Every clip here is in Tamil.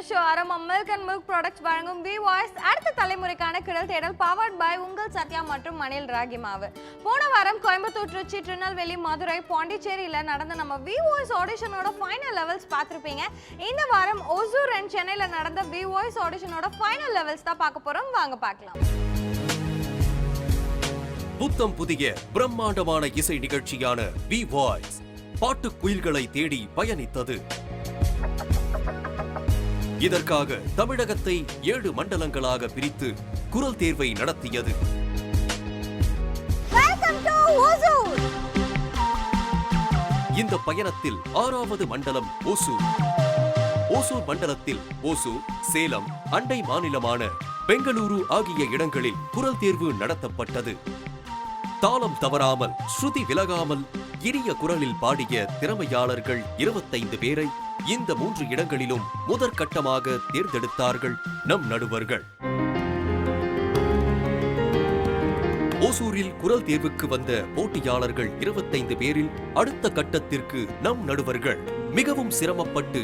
ஷோ ஆரம்ப மில்க் அண்ட் மில்க் ப்ராடக்ட்ஸ் வழங்கும் வி வாய்ஸ் அடுத்த தலைமுறைக்கான கிடல் தேடல் பவர்ட் பை உங்கள் சத்யா மற்றும் மணில் ராகி மாவு. போன வாரம் கோயம்புத்தூர், திருச்சி, திருநெல்வேலி, மதுரை, பாண்டிச்சேரியில் நடந்த நம்ம வி வாய்ஸ் ஆடிஷனோட ஃபைனல் லெவல்ஸ் பார்த்துருப்பீங்க. இந்த வாரம் ஒசூர் அண்ட் சென்னையில் நடந்த வி வாய்ஸ் ஆடிஷனோட ஃபைனல் லெவல்ஸ் தான் பார்க்க போகிறோம். வாங்க பார்க்கலாம். புத்தம் புதிய பிரம்மாண்டமான இசை நிகழ்ச்சியான வி வாய்ஸ் பாட்டு குயில்களை தேடி பயணித்தது. இதற்காக தமிழகத்தை 7 மண்டலங்களாக பிரித்து குரல் தேர்வை நடத்தியது. இந்த பயணத்தில் 6வது மண்டலம் ஓசூர். ஓசூர் மண்டலத்தில் ஓசூர், சேலம், அண்டை மாநிலமான பெங்களூரு ஆகிய இடங்களில் குரல் தேர்வு நடத்தப்பட்டது. தாளம் தவறாமல், ஸ்ருதி விலகாமல் இனிய குரலில் பாடிய திறமையாளர்கள் 25 பேரை இந்த 3 இடங்களிலும் முதற்கட்டமாக தேர்ந்தெடுத்தார்கள் நம் நடுவர்கள். ஓசூரில் குரல் தேர்வுக்கு வந்த போட்டியாளர்கள் 25 பேரில் அடுத்த கட்டத்திற்கு நம் நடுவர்கள் மிகவும் சிரமப்பட்டு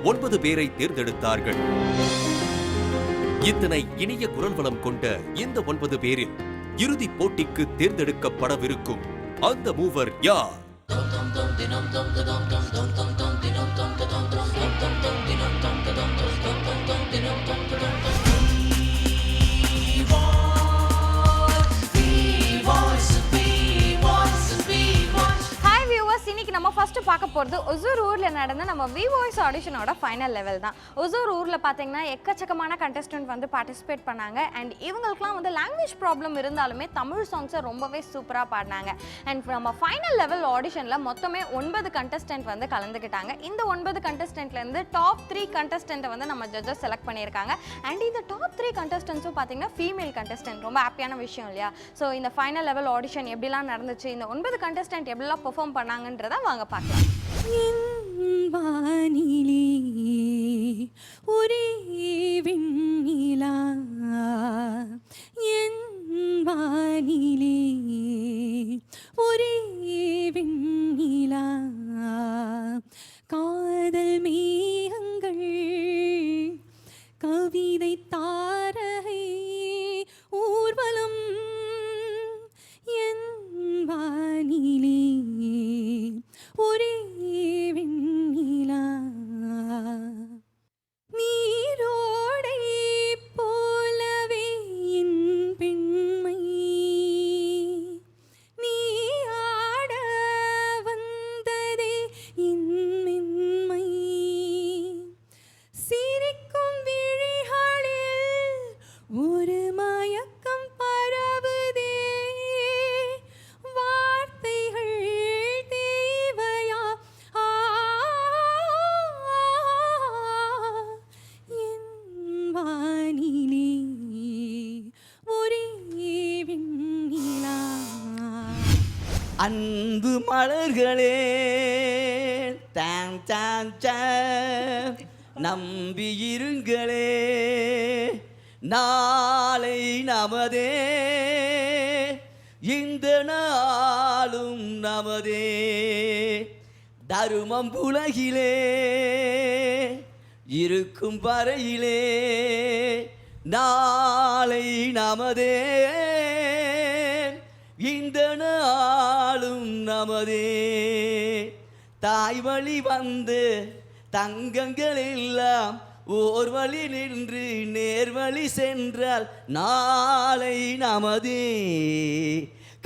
9 பேரை தேர்ந்தெடுத்தார்கள். இத்தனை இனிய குரல் வளம் கொண்ட இந்த 9 பேரில் இறுதிப் போட்டிக்கு தேர்ந்தெடுக்கப்படவிருக்கும் அந்த மூவர் யார்? நம்ம ஃபர்ஸ்ட் பார்க்க போகிறது ஒசூர் ஊரில் நடந்த நம்ம வி வாய்ஸ் ஆடிஷனோட ஃபைனல் லெவல் தான். ஒசூர் ஊரில் பார்த்தீங்கன்னா எக்கச்சக்கமான கண்டஸ்டன்ட் வந்து பார்ட்டிசிபேட் பண்ணாங்க. அண்ட் இவங்களுக்குலாம் வந்து லாங்குவேஜ் ப்ராப்ளம் இருந்தாலுமே தமிழ் சாங்ஸை ரொம்பவே சூப்பராக பாடினாங்க. அண்ட் நம்ம ஃபைனல் லெவல் ஆடிஷனில் மொத்தமே 9 கண்டஸ்டன்ட் வந்து கலந்துக்கிட்டாங்க. இந்த 9 கண்டஸ்டன்ட்லேருந்து டாப் 3 கண்டஸ்டன்ட்டை வந்து நம்ம ஜட்ஜஸ் செலக்ட் பண்ணியிருக்காங்க. அண்ட் இந்த டாப் 3 கண்டஸ்டன்ஸும் பார்த்தீங்கன்னா ஃபீமேல் கண்டஸ்டன்ட். ரொம்ப ஹாப்பியான விஷயம் இல்லையா? ஸோ இந்த ஃபைனல் லெவல் ஆடிஷன் எப்படிலாம் நடந்துச்சு, இந்த 9 கண்டஸ்டன்ட் எப்படிலாம் பெர்ஃபார்ம் பண்ணாங்கன்றத வாங்க பார்க்கலாம். வானிலே ஒரே வெண்ணிலா, என் வானிலே ஒரே வெண்ணிலா, காதல் மேகங்கள் கவிதை தாரகை ஊர்வலம், என் வானிலே ஒரே வெண்ணிலா, நீரோடை போலவே என் பெண்மை, நீ ஆட வந்ததே என் மென்மை, சிரிக்கும் விழிகளில் ஒரு மயக்கம் பரவுதே, வார்த்தைகள் தேவையா, என் வானிலே ஒரே வெண்ணிலா. அன்பு மலர்களே தான் தான் தான் நம்பியிருங்களே, நாளை நமதே, இந்த நாளும் நமதே, தருமம் உலகிலே இருக்கும் வரையிலே, நாளை நமதே, இந்த நாளும் நமதே, தாய் வழி வந்து தங்கங்கள் எல்லாம் ஓர் வழி நின்று நேர்வழி சென்றால் நாளை நமதே,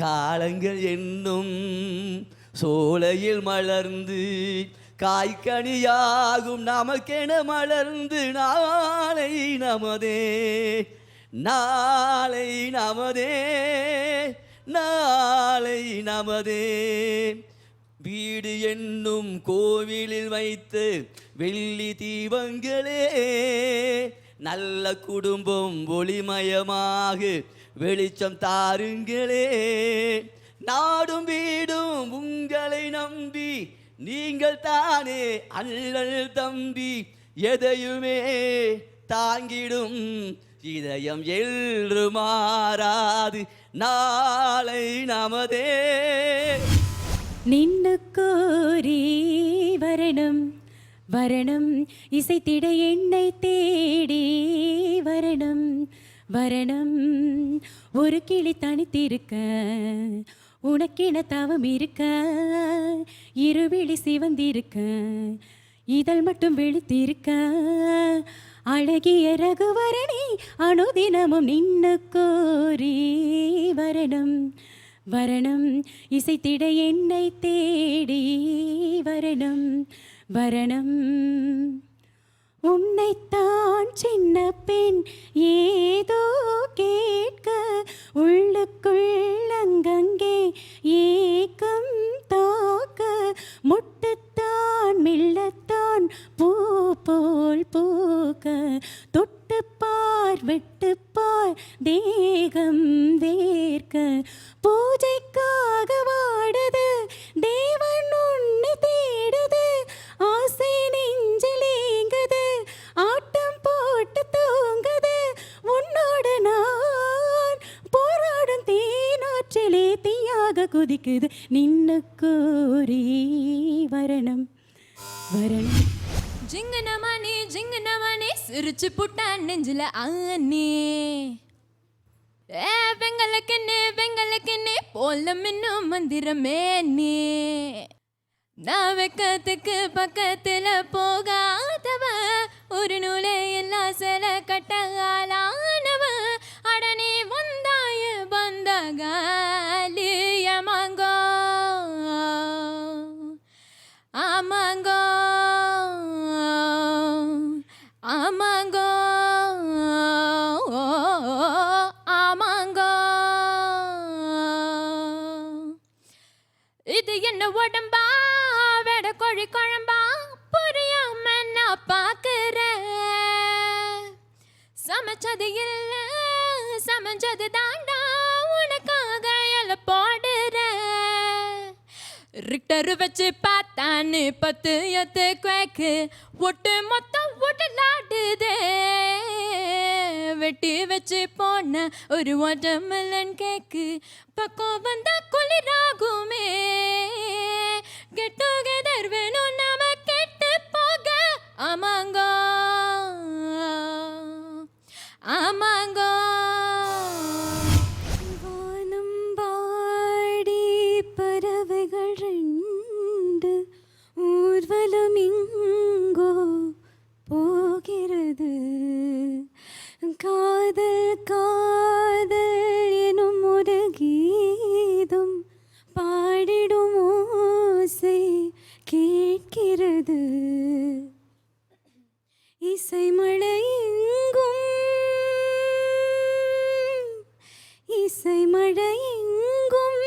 காலங்கள் என்னும் சோலையில் மலர்ந்து காய்கனியாகும் நமக்கென மலர்ந்து நாளை நமதே, நாளை நமதே, நாளை நமதே, வீடு என்னும் கோவிலில் வைத்து வெள்ளி தீபங்களே, நல்ல குடும்பம் ஒளிமயமாக வெளிச்சம் தாருங்களே, நாடும் வீடும் உங்களை நம்பி நீங்கள் தானே அண்ணல் தம்பி, எதையுமே தாங்கிடும் இதயம் எழு மாறாது நாளை நமதே. நின்னுக்கோரே வரணும் வரணும் இசைத்திட என்னை தேடி வரணும் வரணும் ஒரு கிளி தனித்திருக்க உனக்கென தவம் இருக்க இருவிழி சிவந்திருக்க இதழ் மட்டும் விழித்திருக்க அழகிய ரகுவரணி அனுதினமும் நின்னு கோரி வரணும் வரணும் இசைத்திட என்னை தேடி வரணும் வரணும் உன்னைத்தான் சின்ன பெண் ஏதோ கேட்க உள்ளுக்குள் அங்கங்கே ஏக்கம் தாக்க முட்டுத்தான் மில்லத்தான் பூ போல் பூக்க தொட்டுப்பார் வெட்டுப்பார் தேகம் வேர்க்க பூஜைக்காக வாடுது தேவன் உன்னை தேடுது ஆசை நெஞ்சிலேங்குது ஆட்டம் போட்டு தூங்குது உன்னோடு நான் போராடும் தேனாற்றிலே தீயாக குதிக்குது நின்னு கோரி வரணும் வரணும் ஜிங்கனமணி சிரிச்சு புட்டான் நெஞ்சில ஆனே வெங்கலக்குன்னு போல மின்னும் மந்திரமே நீ நான் வெக்கத்துக்கு பக்கத்துல போகாதவ ஒரு நூலே எல்லாம் சில கட்டகாலானவ அடனே வந்தாய பந்தகாலியமாங்கோ ஆமாங்கோ ஆமாங்கோ ஆமாங்கோ இது என்ன உடம்பா வெட கோழி குழம்பா புரியாம நான் பாக்குறேன் சமைச்சது இல்ல சமைச்சது தாண்டா உனக்காக எல போடுறேன் ரிக்டர் வச்சு பார்த்தான்னு 10 எத்து குவேக்கு ஒட்டு மொத்தம் உடலாடுதே வெட்டி வச்சு போன ஒரு வாட்டர்மெலன் கேக்கு பக்கம் வந்தா குளிராகுமே கெட் டுகெதர் வேணும் நாம கெட்டு போக ஆமாங்கோ ஆமாங்கோ வானம் பாடி பறவைகள் ரெண்டு ஊர்வலம் இங்கோ போகிறது காதல் காதல் எனும் ஒரு கீதம் பாடிடும் ஓசை கேட்கிறது இசைமழை எங்கும் இசைமழை எங்கும்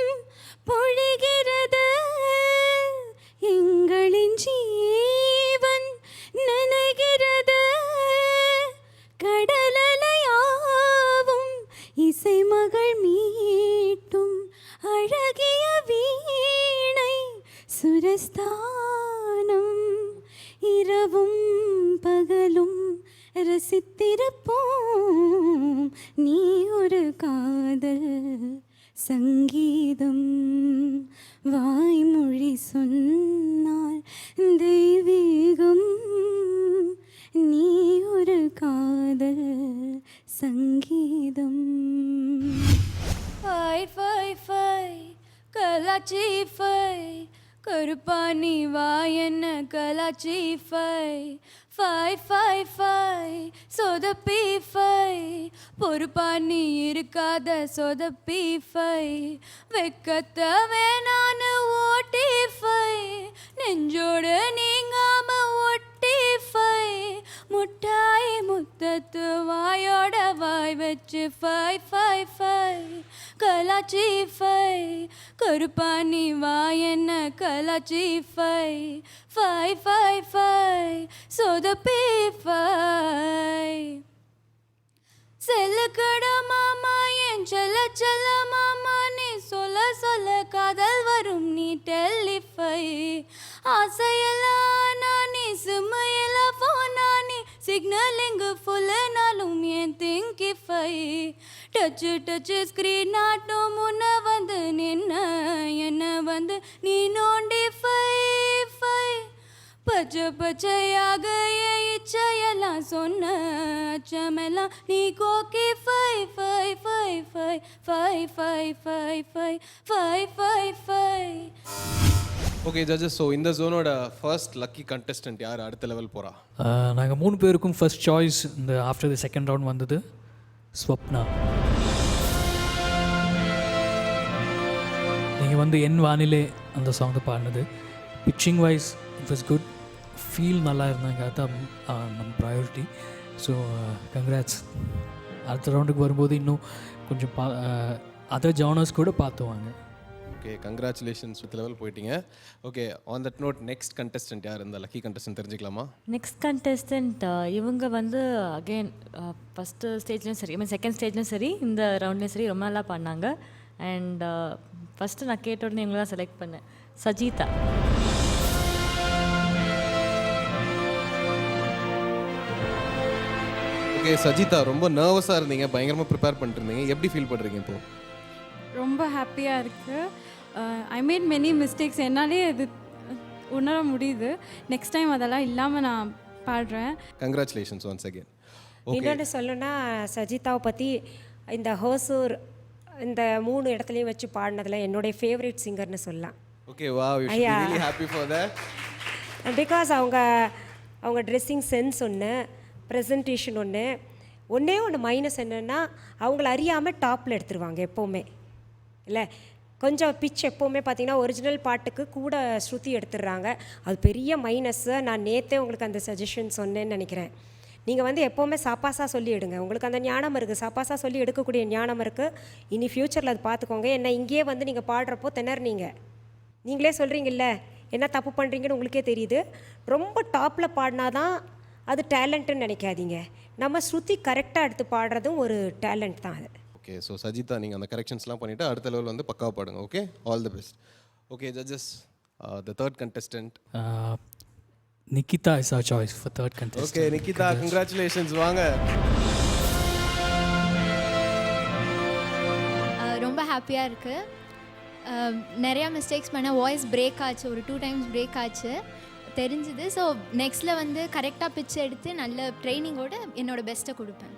பொழிகிறது எங்களின் ஜீவன் நனைகிறது கடலலையாவும் இசைமகள் மீட்டும் அழகிய வீணை சுரஸ்தானம் இரவும் பகலும் ரசித்திருப்போம் நீ ஒரு காதல் சங்கீதம் வாய்மொழி சொன்னால் தெய்வீகம் நீ ஒரு காதல் சங்கீதம் ஃபை ஃபை ஃபை கலாச்சி ஃபை கருப்பாணி வா என்ன கலாச்சி ஃபை ஃபை ஃபை ஃபை சொதப்பி ஃபை பொறுப்பாணி இருக்காத சொதப்பி ஃபை வெக்கத்த வேணான்னு ஓட்டி ஃபை நெஞ்சோடு நீங்காம ஒட்டி ஃபை முட்டாய் முத்தத்து வாயோட வாய் வச்சு ஃபை ஃபை ஃபை கலாச்சி ஃபை கருப்பாணி வா என்ன கலாச்சி ஃபை ஃபை ஃபை ஃபை சொதப்பி ஃபை செல்லுக்கட மாமா என் செல்ல செல்ல மாமா நீ சொல்ல சொல்ல காதல் வரும் நீ டெல்லிஃபை ஆசையெல்லாம் நான் நீ சிம்மையில போனா நீ சிக்னலிங்கு ஃபுல்லுனாலும் என் திங்கிஃபை டச்சு டச்சு ஸ்க்ரீன் ஆட்டும் முன்ன வந்து நின்ன என்ன வந்து நீ நோண்டி ஃபை ஃபை பச்சை பச்சையாக இச்சையெல்லாம் சொன்ன அச்சமெல்லாம் நீ கோக்கி 55555555555. ஓகே ஜட்ஜஸ், ஸோ இந்த ஜோனோட ஃபர்ஸ்ட் லக்கி கண்டெஸ்டன்ட் யார் அடுத்த லெவல் போகிறா? நாங்கள் 3 பேருக்கும் ஃபர்ஸ்ட் சாய்ஸ் இந்த ஆஃப்டர் தி செகண்ட் ரவுண்ட் வந்தது ஸ்வப்னா. நீங்கள் வந்து என் வானிலே அந்த சாங் பாடினது. Pitching wise it was good, feel நல்லா இருந்தாங்க, அதுதான் நம்ம ப்ரையாரிட்டி. So congrats. அடுத்த ரவுண்டுக்கு வரும்போது இன்னும் கொஞ்சம் அதர் ஜானர்ஸ் கூட பார்த்துவாங்க. ஓகே, கங்க்ராச்சுலேஷன்ஸ், வித் லெவல் போயிட்டீங்க. Okay, on that note next contestant யார் இந்த லக்கி கண்டெஸ்டன்ட் தெரிஞ்சுக்கலாமா? நெக்ஸ்ட் கண்டெஸ்டன்ட் இவங்க வந்து அகெயின் ஃபஸ்ட்டு ஸ்டேஜ்லேயும் சரி, செகண்ட் ஸ்டேஜ்லேயும் சரி, இந்த ரவுண்ட்லேயும் சரி ரொம்ப நல்லா பண்ணாங்க. அண்ட் ஃபஸ்ட்டு நான் கேட்ட உடனே இவங்க தான் செலக்ட் பண்ணேன், சஜிதா. ஓகே சஜிதா, ரொம்ப நர்வஸாக இருந்தீங்க, பயங்கரமாக ப்ரிப்பேர் பண்ணிட்டு இருந்தீங்க, எப்படி ஃபீல் பண்ணுறீங்க இப்போ? ரொம்ப ஹாப்பியாக இருக்குது. ஐ மேட் மெனி மிஸ்டேக்ஸ், என்னாலே இது உணர முடியுது. நெக்ஸ்ட் டைம் அதெல்லாம் இல்லாமல் நான் பாடுறேன். Congratulations once again. இன்னொன்று சொல்லணும்னா சஜிதாவை பற்றி இந்த ஹோசூர் இந்த 3 இடத்துலையும் வச்சு பாடினதில் என்னுடைய ஃபேவரட் சிங்கர்னு சொல்லலாம். Okay, wow, you should be really happy for that. Because அவங்க ட்ரெஸ்ஸிங் சென்ஸ் ஒன்று, ப்ரெசன்டேஷன் ஒன்றே மைனஸ் என்னென்னா அவங்கள அறியாமல் டாப்பில் எடுத்துருவாங்க எப்போவுமே. இல்லை, கொஞ்சம் பிச் எப்போவுமே பார்த்திங்கன்னா ஒரிஜினல் பாட்டுக்கு கூட ஸ்ருதி எடுத்துடுறாங்க. அது பெரிய மைனஸ்ஸு. நான் நேற்றே உங்களுக்கு அந்த சஜஷன் சொன்னேன்னு நினைக்கிறேன். நீங்கள் வந்து எப்போவுமே சாப்பாஸாக சொல்லி எடுங்க. உங்களுக்கு அந்த ஞானம் இருக்குது, சாப்பாஸாக சொல்லி எடுக்கக்கூடிய ஞானம் இருக்குது. இனி ஃப்யூச்சரில் அது பார்த்துக்கோங்க. என்ன இங்கேயே வந்து நீங்கள் பாடுறப்போ திணறீங்க, நீங்களே சொல்கிறீங்கல்ல என்ன தப்பு பண்ணுறீங்கன்னு உங்களுக்கே தெரியுது. ரொம்ப டாப்பில் பாடினாதான் அது டேலண்ட்டுன்னு நினைக்காதீங்க. நம்ம ஸ்ருதி கரெக்டாக எடுத்து பாடுறதும் ஒரு டேலண்ட் தான் அது. ஓகே, ஸோ சஜிதா நீங்கள் அந்த கரெக்ஷன்ஸ்லாம் பண்ணிவிட்டு அடுத்த லெவல் வந்து பக்காவாக பாடுங்க. Okay, all the best. Okay judges, the third contestant Nikita is our choice for third contestant. Okay Nikita, congratulations, வாங்க. ரொம்ப ஹாப்பியாக இருக்குது. நிறையா மிஸ்டேக்ஸ் பண்ண, வாய்ஸ் பிரேக் ஆச்சு, ஒரு 2 times பிரேக் ஆச்சு தெரிஞ்சுது. ஸோ நெக்ஸ்ட்டில் வந்து கரெக்டாக பிச் எடுத்து நல்ல ட்ரைனிங்கோடு என்னோடய பெஸ்ட்டை கொடுப்பேன்.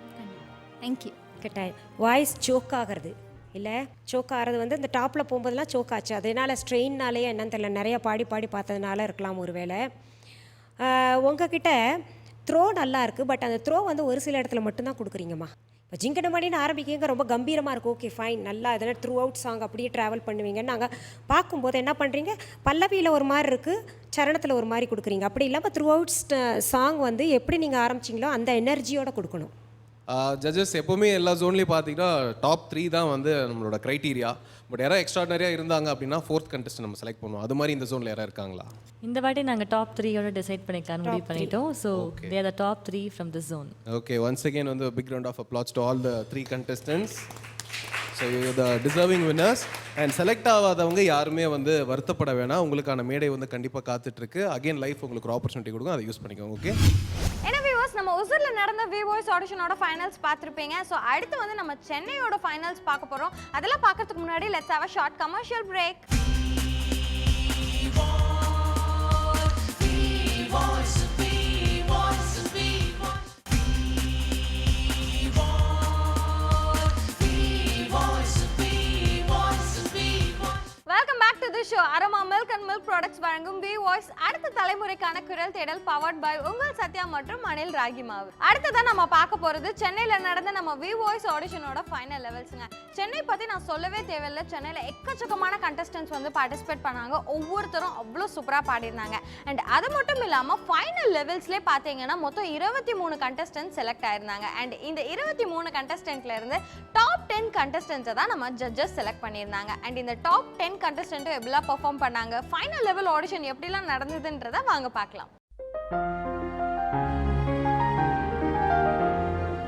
தேங்க்யூ. கட்டாயம் வாய்ஸ் சோக் ஆகிறது இல்லை, சோக் ஆகிறது வந்து இந்த டாப்பில் போகும்போதெல்லாம் சோக் ஆச்சு. அதனால் ஸ்ட்ரெயின்னாலேயே என்னன்னு தெரியல, நிறையா பாடி பார்த்ததுனால இருக்கலாம் ஒரு வேளை. உங்ககிட்ட த்ரோ நல்லா இருக்குது, பட் அந்த த்ரோ வந்து ஒரு சில இடத்துல மட்டும்தான் கொடுக்குறீங்கம்மா. இப்போ ஜிங்கடமணின்னு ஆரம்பிக்கிங்க, ரொம்ப கம்பீரமாக இருக்கும். ஓகே ஃபைன், நல்லா அதனால் த்ரூ அவுட் சாங் அப்படியே ட்ராவல் பண்ணுவீங்கன்னு நாங்கள் பார்க்கும்போது என்ன பண்ணுறீங்க, பல்லவியில் ஒரு மாதிரி இருக்குது, சரணத்தில் ஒரு மாதிரி கொடுக்குறீங்க. அப்படி இல்லாமல் த்ரூ அவுட் சாங் வந்து எப்படி நீங்கள் ஆரம்பிச்சிங்களோ அந்த எனர்ஜியோடு கொடுக்கணும். ஜட்ஜஸ் எப்போவுமே எல்லா ஜோன்லேயும் பார்த்தீங்கன்னா டாப் 3 தான் வந்து நம்மளோட க்ரைட்டீரியா. பட் யாராவது எக்ஸ்ட்ராடனரியாக இருந்தாங்க அப்படின்னா 4th கண்டெஸ்டன்ட் நம்ம செலக்ட் பண்ணுவோம். அது மாதிரி இந்த ஜோனில் யாராவது இருக்காங்களா? இந்த வாட்டி நாங்கள் டாப் 3யோட டிசைட் பண்ணிக்கலாம் முடிவு பண்ணிட்டோம். So they are the top 3 from this zone. Okay, once again வந்து big round of applause to all the 3 contestants. So you the deserving winners. And select ஆகாதவங்க யாருமே வந்து வருத்தப்பட வேணாம், உங்களுக்கான மேடை வந்து கண்டிப்பாக காத்துட்ருக்கு. அகெயின் லைஃப் உங்களுக்கு ஒரு ஆப்பர்ச்சுனிட்டி கொடுக்கும், அதை யூஸ் பண்ணிக்கோங்க. ஓகே, என்ன வியூவர்ஸ், நம்ம ஒசூர்ல நடந்த வி வாய்ஸ் ஆடிஷனோட ஃபைனல்ஸ் பார்த்துருப்பீங்க. ஸோ அடுத்து வந்து நம்ம சென்னையோட ஃபைனல்ஸ் பார்க்க போகிறோம். அதெல்லாம் பார்க்கறதுக்கு முன்னாடி let's have a short commercial break. Welcome back to the show. Aroma milk and milk products வழங்கும் வி வாய்ஸ் அடுத்த தலைமுறைக்கான குரல் தேடல் பவர்ட் பை உங்கள் சத்யா மற்றும் அனில் ராகி மாவு. அடுத்ததான் நம்ம பார்க்க போறது சென்னையில நடந்த நம்ம வி வாய்ஸ் ஆடிஷனோட ஃபைனல் லெவல்ஸ்ங்க. சென்னை பத்தி நான் சொல்லவே தேவையில்லை. சென்னையில எக்கச்சக்கமான கண்டஸ்டன்ஸ் வந்து பார்ட்டிசிபேட் பண்ணாங்க. ஒவ்வொருத்தரும் அவ்வளோ சூப்பரா பாடிருந்தாங்க. அண்ட் அது மட்டும் இல்லாம ஃபைனல் லெவல்ஸ்லேயே பார்த்தீங்கன்னா மொத்தம் 23 கண்டஸ்டன்ஸ் செலக்ட் ஆயிருந்தாங்க. அண்ட் இந்த 23 கண்டஸ்டன்ட்ல இருந்து டாப் 10 கண்டஸ்டன்ஸை தான் நம்ம ஜட்ஜஸ் செலக்ட் பண்ணியிருந்தாங்க. அண்ட் இந்த டாப் 10 கண்டஸ்டன்ட்டும் எப்படிலாம் பெர்ஃபார்ம் பண்ணாங்க, ஃபைனல் லெவல் ஆடிஷன் எப்படிலாம் நடந்ததுன்றதை வாங்க பார்க்கலாம்.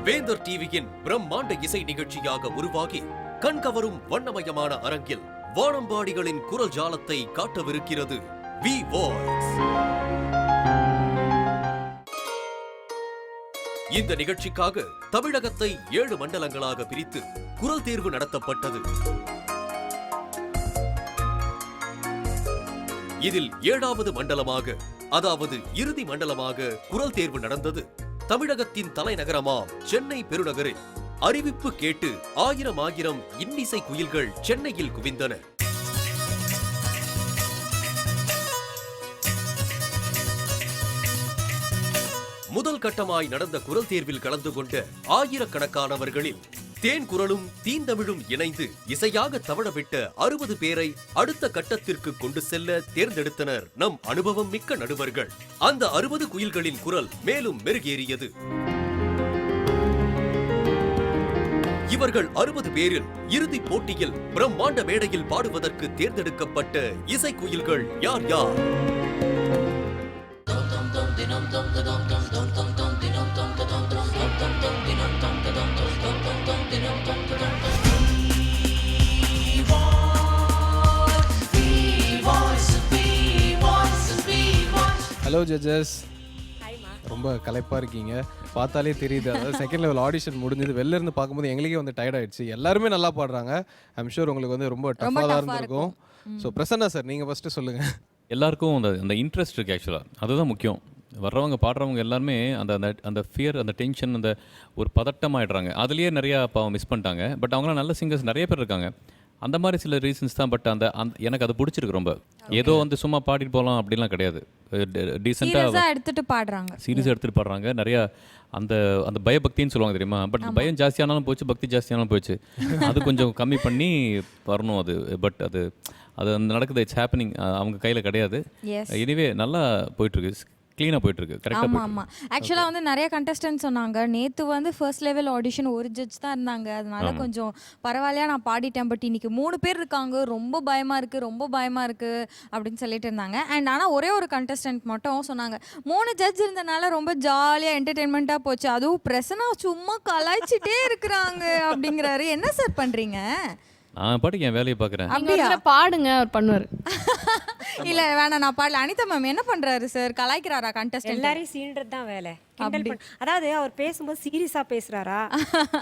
வேந்தர் டிவியின் பிரம்மாண்ட இசை நிகழ்ச்சியாக உருவாகி கண்கவரும் வண்ணமயமான அரங்கில் வானம்பாடிகளின் குரல் ஜாலத்தை காட்டவிருக்கிறது வி வாய்ஸ். இந்த நிகழ்ச்சிக்காக தமிழகத்தை 7 மண்டலங்களாக பிரித்து குரல் தேர்வு நடத்தப்பட்டது. இதில் 7வது மண்டலமாக அதாவது இறுதி மண்டலமாக குரல் தேர்வு நடந்தது. தமிழகத்தின் தலைநகரமாம் சென்னை பெருநகரில் அறிவிப்பு கேட்டு ஆயிரம் இன்னிசை குயில்கள் சென்னையில் குவிந்தன. முதல் கட்டமாய் நடந்த குரல் தேர்வில் கலந்து கொண்ட ஆயிரக்கணக்கானவர்களில் தேன் குரலும் தீந்தமிழும் இணைந்து இசையாக தவழவிட்ட 60 பேரை அடுத்த கட்டத்திற்கு கொண்டு செல்ல தேர்ந்தெடுத்தனர் நம் அனுபவம் மிக்க நடுவர்கள். அந்த 60 குயில்களின் குரல் மேலும் மெருகேறியது. இவர்கள் 60 பேரில் இறுதிப் போட்டியில் பிரம்மாண்ட மேடையில் பாடுவதற்கு தேர்ந்தெடுக்கப்பட்ட இசைக்குயில்கள் யார் யார்? ஹலோ ஜட்ஜஸ், ரொம்ப களைப்பாக இருக்கீங்க, பார்த்தாலே தெரியுது. அதாவது செகண்ட் லெவல் ஆடிஷன் முடிஞ்சது, வெளில இருந்து பார்க்கும்போது எங்களுக்கே வந்து டயர்ட் ஆயிடுச்சு. எல்லாருமே நல்லா பாடுறாங்க. ஐம் ஷூர் உங்களுக்கு வந்து ரொம்ப டஃப்பாக தான் இருந்திருக்கும். ஸோ பிரசன்னா சார், நீங்கள் ஃபஸ்ட்டு சொல்லுங்கள். எல்லாருக்கும் அந்த இன்ட்ரெஸ்ட் இருக்குது ஆக்சுவலாக, அதுதான் முக்கியம். வர்றவங்க பாடுறவங்க எல்லாருமே அந்த அந்த ஃபியர், அந்த டென்ஷன், அந்த ஒரு பதட்டமாகிடுறாங்க. அதுலேயே நிறையா பாவம் மிஸ் பண்ணிட்டாங்க. பட் அவங்களாம் நல்ல சிங்கர்ஸ் நிறைய பேர் இருக்காங்க. அந்த மாதிரி சில ரீசன்ஸ் தான். பட் அந்த எனக்கு அது பிடிச்சிருக்கு ரொம்ப. ஏதோ வந்து சும்மா பாடிட்டு போகலாம் அப்படிலாம் கிடையாது. டீசெண்டாக எடுத்துட்டு பாடுறாங்க, சீரியஸாக எடுத்துகிட்டு பாடுறாங்க. நிறையா அந்த அந்த பயபக்தின்னு சொல்லுவாங்க தெரியுமா. பட் பயம் ஜாஸ்தியானாலும் போச்சு, பக்தி ஜாஸ்தியானாலும் போச்சு. அது கொஞ்சம் கம்மி பண்ணி வரணும் அது. பட் அது நடக்குது, இட்ஸ் ஹேப்பனிங். அவங்க கையில் கிடையாது. எனிவே நல்லா போயிட்டுருக்கு, க்ளீனாக போயிட்டுருக்கு, கரெக்டாக. ஆமாம் ஆமாம். ஆக்சுவலாக வந்து நிறைய கண்டஸ்டன்ட் சொன்னாங்க, நேற்று வந்து ஃபர்ஸ்ட் லெவல் ஆடிஷன் ஒரு ஜட்ஜ் தான் இருந்தாங்க, அதனால கொஞ்சம் பரவாயில்லையா நான் பாடிட்டேன். பட் இன்னைக்கு 3 பேர் இருக்காங்க, ரொம்ப பயமாக இருக்குது அப்படின்னு சொல்லிட்டு இருந்தாங்க. அண்ட் ஆனால் ஒரே ஒரு கண்டஸ்டன்ட் மட்டும் சொன்னாங்க, 3 ஜட்ஜ் இருந்தனால ரொம்ப ஜாலியாக என்டர்டெயின்மெண்ட்டாக போச்சு, அதுவும் பிரசன்னா சும்மா கலாய்ச்சிட்டே இருக்கிறாங்க அப்படிங்கிறாரு. என்ன சார் பண்ணுறீங்க? நான் பாட்டுக்கு என் வேலையை பார்க்குறேன். அப்படியா? பாடுங்க, அவர் பண்ணுவார். இல்ல வேணாம், நான் பாடல. அனிதா மேம் என்ன பண்றாரு சார்? கலாய்க்கிறாரா கண்டஸ்டன்ட்? எல்லாரையும் சீன்றது தான் வேலை. அதாவது அவர் பேசும்போது சீரியஸா பேசுறாரா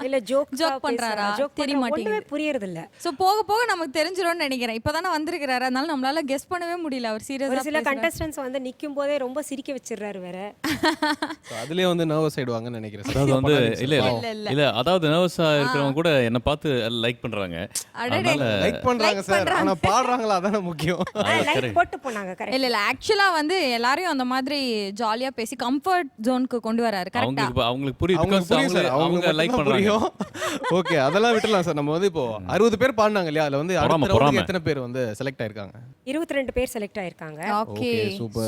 இல்ல ஜோக் பண்றாரா தெரிய மாட்டேங்குது, புரியறது இல்ல. சோ போக போக நமக்கு தெரிஞ்சிரும்னு நினைக்கிறேன். இப்பதானே வந்திருக்காரு, அதனால நம்மளால கெஸ் பண்ணவே முடியல அவர் சீரியஸா. ஒரு சில கண்டஸ்டன்ட்ஸ் வந்து நிக்கும் போதே ரொம்ப சிரிக்க வச்சிடுறாரு வேற. அதுலயே வந்து நர்வஸ் ஆயிடுவாங்கன்னு நினைக்கிறேன். அதாவது வந்து இல்ல அதாவது நர்வஸா இருக்கிறவங்க கூட என்ன பார்த்து லைக் பண்றாங்க. லைக் பண்றாங்க சார், ஆனா பாடுறாங்களா அதான முக்கியம். லைக் போட்டு போனாங்க. கரெக்ட். இல்ல ஆக்சுவலா வந்து எல்லாரையும் அந்த மாதிரி ஜாலியா பேசி கம்ஃபர்ட் ஜோனுக்கு கொண்டு வராரு. கரெக்ட்டா? அவங்களுக்கு புரியுது, அவங்க லைக் பண்றாங்க. ஓகே, அதெல்லாம் விட்டுறலாம் சார். நம்ம வந்து இப்போ 60 பேர் பாடுனாங்க இல்லையா, அதுல வந்து அடுத்த ரவுண்டுக்கு எத்தனை பேர் வந்து செலக்ட் ஆயிருக்காங்க? 22 பேர் செலக்ட் ஆயிருக்காங்க. Okay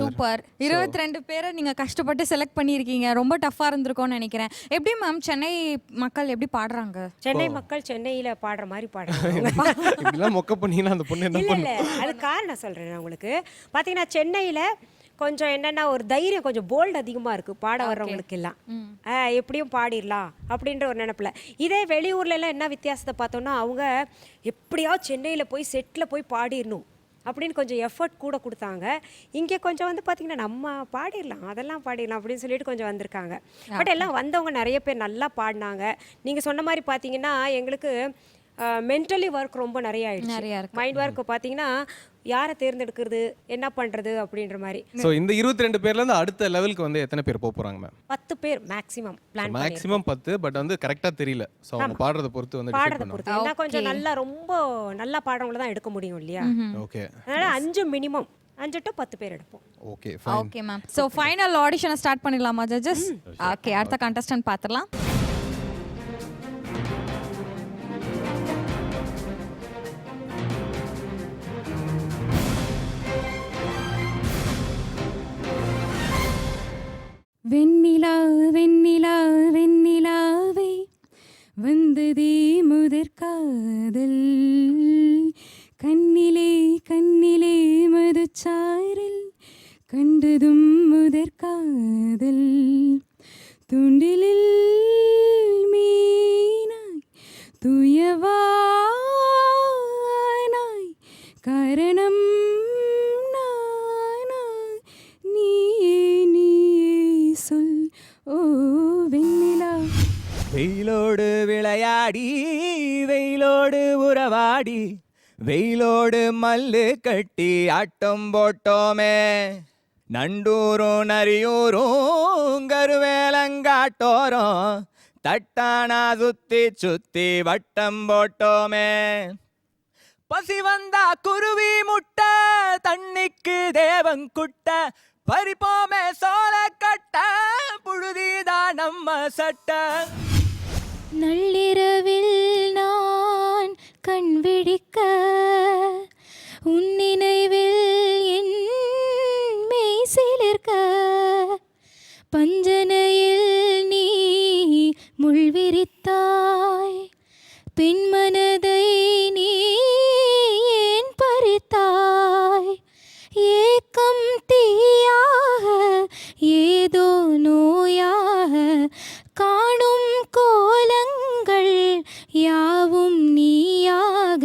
super. 22 பேரை நீங்க கஷ்டப்பட்டு செலக்ட் பண்ணியிருக்கீங்க. ரொம்ப டஃப்பா இருந்திருக்கும்னு நினைக்கிறேன். எப்படி மேம் சென்னை மக்கள் எப்படி பாடுறாங்க? சென்னை மக்கள் சென்னையில பாடுற மாதிரி பாடுறாங்க. இப்படிலாம் மொக்க பண்ணீங்கன்னா அந்த பொண்ணு என்ன பண்ணும்? இல்ல அது காரணம் சொல்றேன் நான் உங்களுக்கு. பாத்தீங்கன்னா சென்னையில கொஞ்சம் என்னன்னா ஒரு தைரியம், கொஞ்சம் போல்டு அதிகமாக இருக்குது பாட வர்றவங்களுக்கு எல்லாம். எப்படியும் பாடிடலாம் அப்படின்ற ஒரு நினைப்பில். இதே வெளியூர்ல எல்லாம் என்ன வித்தியாசத்தை பார்த்தோம்னா, அவங்க எப்படியாவது சென்னையில் போய் செட்டில் போய் பாடிடணும் அப்படின்னு கொஞ்சம் எஃபர்ட் கூட கொடுத்தாங்க. இங்கே கொஞ்சம் வந்து பார்த்திங்கன்னா நம்ம பாடிடலாம், அதெல்லாம் பாடிடலாம் அப்படின்னு சொல்லிட்டு கொஞ்சம் வந்திருக்காங்க. பட் எல்லாம் வந்தவங்க நிறைய பேர் நல்லா பாடினாங்க. நீங்கள் சொன்ன மாதிரி பார்த்தீங்கன்னா எங்களுக்கு மென்டலி ஒர்க் ரொம்ப நிறைய ஆயிடுச்சு. மைண்ட் ஒர்க் பார்த்தீங்கன்னா யாரை தேர்ந்தெடுக்கிறது, என்ன பண்ணுறது அப்படின்ற மாதிரி. ஸோ இந்த 22 பேர்லேருந்து அடுத்த லெவலுக்கு வந்து எத்தனை பேர் போக போகிறாங்க மேம்? 10 பேர் மேக்ஸிமம் பிளான். மேக்ஸிமம் 10, பட் வந்து கரெக்டாக தெரியல. ஸோ அவங்க பாடுறதை பொறுத்து வந்து பாடுறதை பொறுத்து ஏன்னா கொஞ்சம் நல்லா ரொம்ப நல்லா பாடுறவங்கள தான் எடுக்க முடியும் இல்லையா? ஓகே, அதனால் 5 மினிமம் 5 to 10 பேர் எடுப்போம். Okay okay ma'am. So final ஆடிஷனை ஸ்டார்ட் பண்ணிடலாமா ஜட்ஜஸ்? ஓகே, அடுத்த கண்டஸ்டன்ட் பார்த்துடலாம். வெண்ணிலா வெண்ணிலா வெண்ணிலாவே வந்ததே முதற்காதல், கண்ணிலே கண்ணிலே மதுச்சாரல் கண்டதும் முதற்காதல், துண்டிலில் மீனாய் துயவானாய் காரணம் வெயிலோடு விளையாடி வெயிலோடு உறவாடி வெயிலோடு மல்லு கட்டி ஆட்டம் போட்டோமே, நண்டூரும் நரியூரும் கருவேலங்காட்டோரும் தட்டானா சுத்தி சுத்தி வட்டம் போட்டோமே. பசி வந்தா குருவி முட்டை தண்ணிக்கு தேவன் குட்ட பறிப்போமே சோள கட்ட புழுதிதான் நம்ம சட்ட. நள்ளிரவில் நான் கண் விழிக்க உன் நினைவில் என் மெய் சிலிர்க்க பஞ்சனையில் நீ முள்விரித்தாய் பின்மனதை நீ ஏன் பறித்தாய் ஏக்கம் தீயாக ஏதோ நோயாக காணும் கோலங்கள் யாவும் நீயாக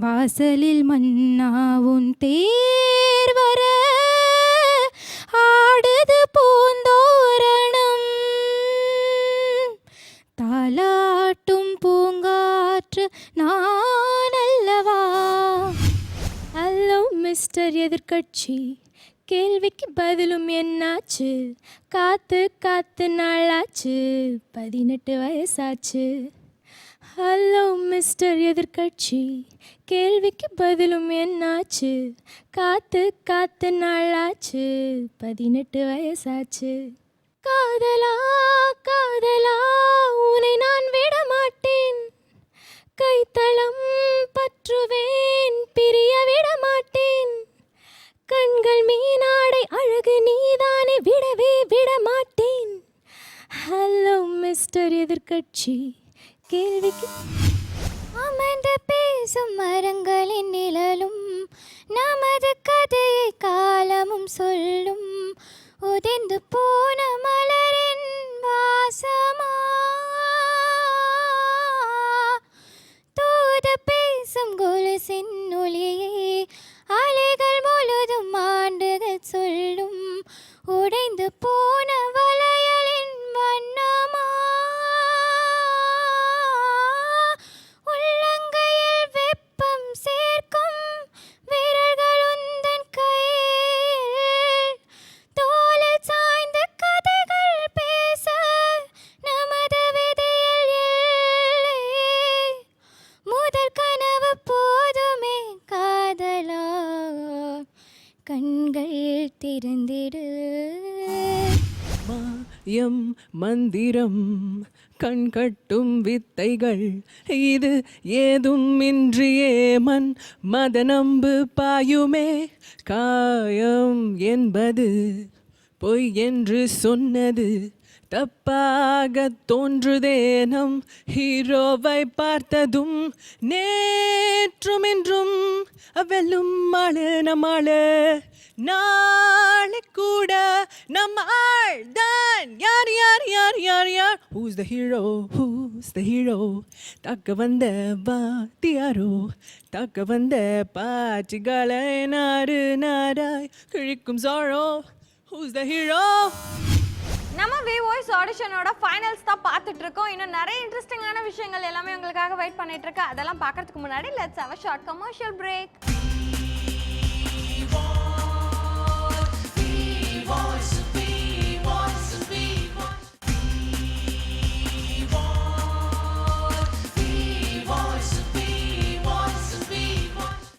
வாசலில் மன்னாவும் தேர் வர ஆடுது பூந்தோரணம் தாலாட்டும் பூங்காற்று நான் அல்லவா. ஹலோ மிஸ்டர் எதிர்கட்சி, கேள்விக்கு பதிலும் என்னாச்சு? காத்து காத்து நாளாச்சு, 18 வயசாச்சு. ஹலோ மிஸ்டர் எதிர்கட்சி, கேள்விக்கு பதிலும் என்னாச்சு? காத்து காத்து நாளாச்சு, 18 வயசாச்சு. காதலா காதலா உன்னை நான் விட மாட்டேன், கைத்தளம் பற்றுவேன் பிரிய விட மாட்டேன். கண்கள் மீனாடை அழகு நீதானே விடவே விட மாட்டேன். ஹலோ மிஸ்டர் எதிர்கட்சி, கேள்விக்கு அமர்ந்து பேசும் மரங்களின் நிழலும் நமது கதையை காலமும் சொல்லும். உதிர்ந்து போன மலரின் வாசமா தூது பேசும் கொலுசின் ஒளியே அலைகள் முழுதும் ஆண்டுகள் சொல்லும். உடைந்து போன வளையலின் வண்ணமா உள்ளங்கையில் வெப்பம் சேர்க்கும் விரல்கள் உந்தன் கையில் தோளில் சாய்ந்த கதைகள் பேச நமது விதியில் இல்லை. முதல் கனவு போதுமே காதலா, கண்கள் திறந்திடு. மாயம் மந்திரம் கண்கட்டும் வித்தைகள் இது ஏதும் இன்றியே மன் மதனம்பு பாயுமே. காயம் என்பது பொய் என்று சொன்னது தப்பாக தோன்றுதே. நம் ஹீரோவை பார்த்ததும் நேற்றும் என்றும் வெல்லும் மாளு நம்மாளு. நாளை கூட நம்ம ஆள் தான். யார் யார் யார் யார் யார் Who's the hero? Who's the hero? தாக்க வந்த வாத்தியாரோ தாக்க வந்த பாச்சிகளை நாடு நாடாய் கிழிக்கும் சாரோ. Who's the hero? நம்ம வி வாய்ஸ் ஆடிஷனோட ஃபைனல்ஸ் தான் பார்த்துட்டு இருக்கோம். இன்னும் நிறைய இன்ட்ரெஸ்டிங்கான விஷயங்கள் எல்லாமே உங்களுக்காக வெயிட் பண்ணிட்டு இருக்கு. அதெல்லாம் பார்க்கறதுக்கு முன்னாடி let's have a short commercial break.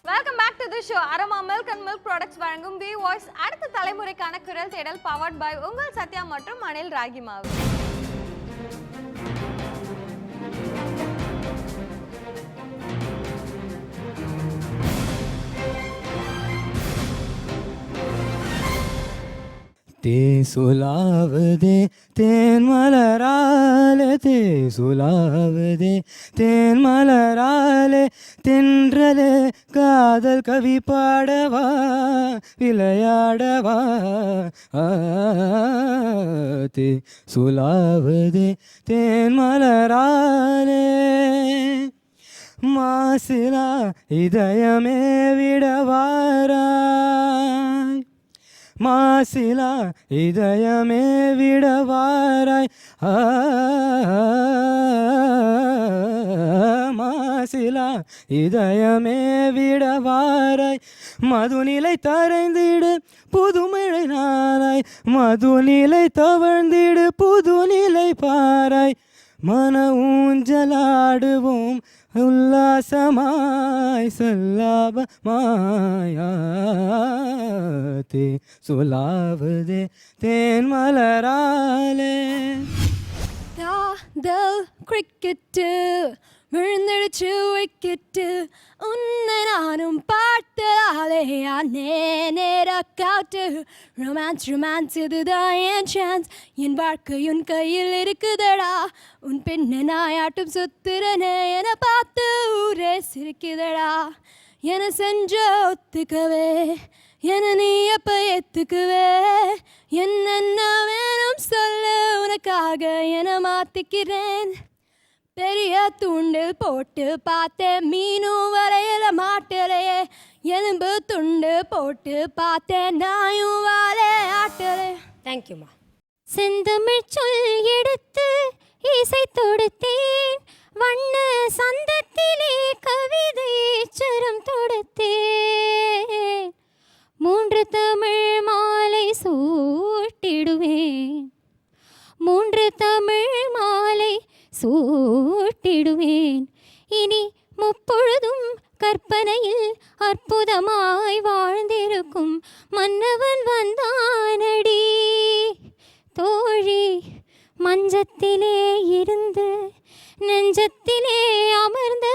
Welcome back to the show. Aroma milk and milk products வழங்கும் வி வாய்ஸ் அடுத்த தலைமுறைக்கான குரல் தேடல் பவர்ட் பை உங்கள் சத்யா மற்றும் அனில் ராகி மாவு. தேசுலாவதே தேன் மலராலே தேசுலாவதே தேன் மலராலே தென்றலே காதல் கவி பாடவா விளையாடவா. தேசுலாவதே தேன் மலராலே மாசிலா இதயமே விடவாராய் மாசிலா இதயமே விடவாராய். மாசிலா மாசிலா இதயமே விடவாராய் மதுநிலை தரைந்திடு புதுமழை நாளாய் மதுநிலை தவழ்ந்திடு புதுநிலை பாராய் மன ஊஞ்சலாடுவோம் உல்லாசமாய் சொல்லாபமாயாத்தே சொல்லாவதே தேன் மலராலே காதல் கிரிக்கெட்டு விழுந்துடுச்சு விக்கெட்டு உன்னை நானும் பார்த்ததாலே நேரக்காட்டு ரொமான்ஸ் இதுதான் என் சான்ஸ் என் வாழ்க்கை உன் கையில் இருக்குதடா உன் பெண்ணை நாயாட்டும் சுத்துறனே என பார்த்து ஊரே சிரிக்குதடா என செஞ்ச ஒத்துக்கவே என நீ எப்ப ஏத்துக்குவே என்னென்ன வேணும் சொல்லு உனக்காக என மாத்திக்கிறேன் பெரிய தூண்டில் போட்டு பார்த்தேன் மீனும் வரையில மாட்டலையே எலும்பு துண்டு போட்டு பார்த்தேன் நாயும் வாழை ஆட்டலே. தேங்க்யூம்மா. செந்தமிழ் சொல் எடுத்து இசை தொடுத்தேன் வண்ண சந்தத்திலே கவிதை சரம் தொடுத்தேன் 3 தமிழ் மாலை சூட்டிடுவேன் 3 தமிழ் மாலை சூட்டிடுவேன் இனி முப்பொழுதும் கற்பனையில் அற்புதமாய் வாழ்ந்திருக்கும் மன்னவன் வந்தானடி தோழி மஞ்சத்திலே இருந்து நெஞ்சத்திலே அமர்ந்த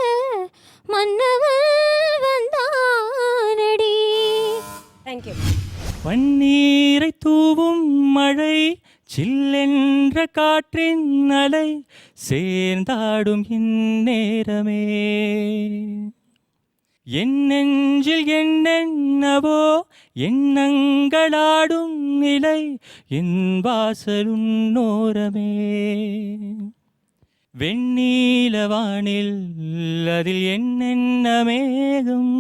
மன்னவன் வந்தானடி. தேங்க்யூ. பன்னீரை தூவும் மழை சில்லென்ற காற்றின் அலை சேர்ந்தாடும் இந்நேரமே என் நெஞ்சில் என்னென்னவோ எண்ணங்களாடும் நிலை என் வாசலுன்னோரமே வெண்ணீலவானில் அதில் என்னென்ன மேகம்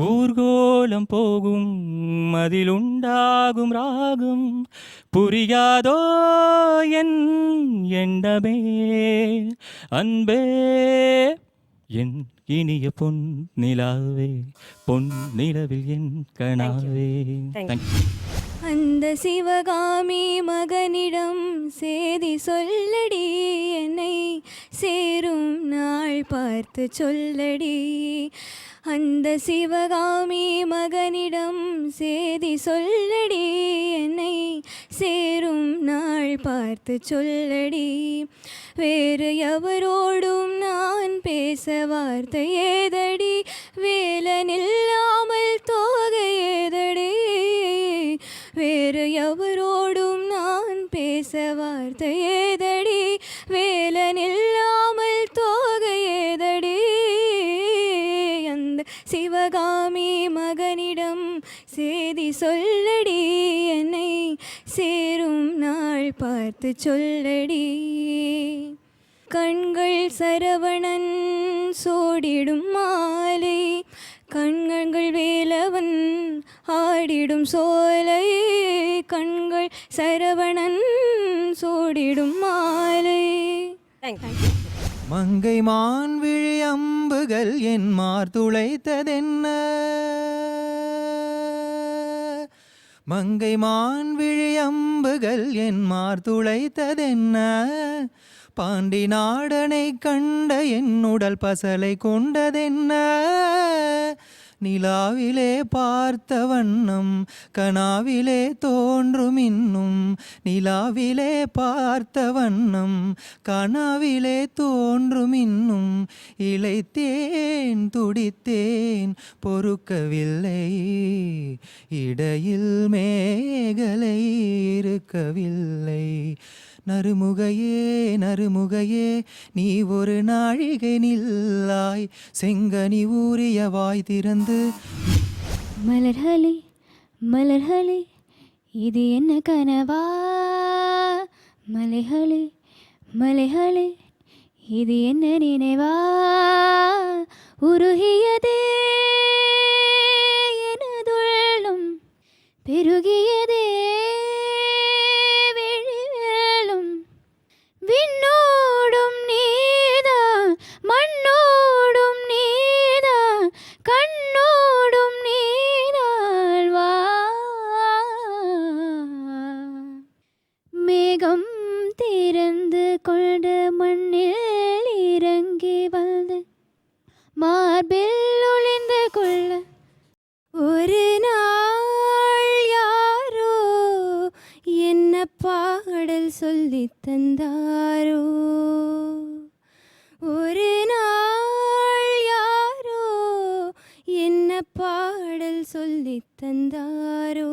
ஊர்கோலம் போகும் அதில் உண்டாகும் ராகம் புரியாதோ என் எண்ணமே அன்பே என் இனிய பொன் நிலாவே பொன் நிலவில் என் கனாவே. அந்த சிவகாமி மகனிடம் சேதி சொல்லடி என்னை சேரும் நாள் பார்த்து சொல்லடி அந்த சிவகாமி மகனிடம் சேதி சொல்லடி என்னை சேரும் நாள் பார்த்து சொல்லடி வேறு எவரோடும் நான் பேச வார்த்தை ஏதடி வேலனில்லாமல் தோகை ஏதடி வேறு எவரோடும் நான் பேச வார்த்தை ஏதடி வேலனில்லாமல் தோகை ஏதடி அந்த சிவகாமி மகனிடம் சேதி சொல்லடி என்னை சேரும் நாள் பார்த்து சொல்லடி கண்கள் சரவணன் சோடிடும் மாலை கண்கள் வேலவன் ஆடிடும் சோலை கண்கள் சரவணன் சோடிடும் மாலை. மங்கை மான் விழி அம்புகள் என் மார்துளைத்ததென்ன மங்கை மான் விழி அம்புகள் என் மார்துளைத்ததென்ன பாண்டி நாடனை கண்ட என் உடல் பசலை கொண்டதென்ன நிலாவிலே பார்த்த வண்ணம் கனாவிலே தோன்றும் இன்னும் நிலாவிலே பார்த்த வண்ணம் கனாவிலே தோன்றும் இன்னும் இளைத்தேன் துடித்தேன் பொறுக்கவில்லை இடையில் மேகலை இருக்கவில்லை நறுமுகையே நறுமுகையே நீ ஒரு நாழிகை நில்லாய் செங்கனி ஊறிய வாய் திறந்து மலர்களே மலர்களே இது என்ன கனவா மலைகளே மலைகளே இது என்ன நினைவா உருகியதே எனதுள்ளம் பெருகியதே வெளிவேளும் விண்ணோடும் நீதான் மண்ணோடும் கொண்டு மண்ணில் இறங்கி வந்து மார்பில் ஒளிந்து கொள்ள ஒரு நாள் யாரோ என்ன பாடல் சொல்லி தந்தாரோ ஒரு நாள் யாரோ என்ன பாடல் சொல்லி தந்தாரோ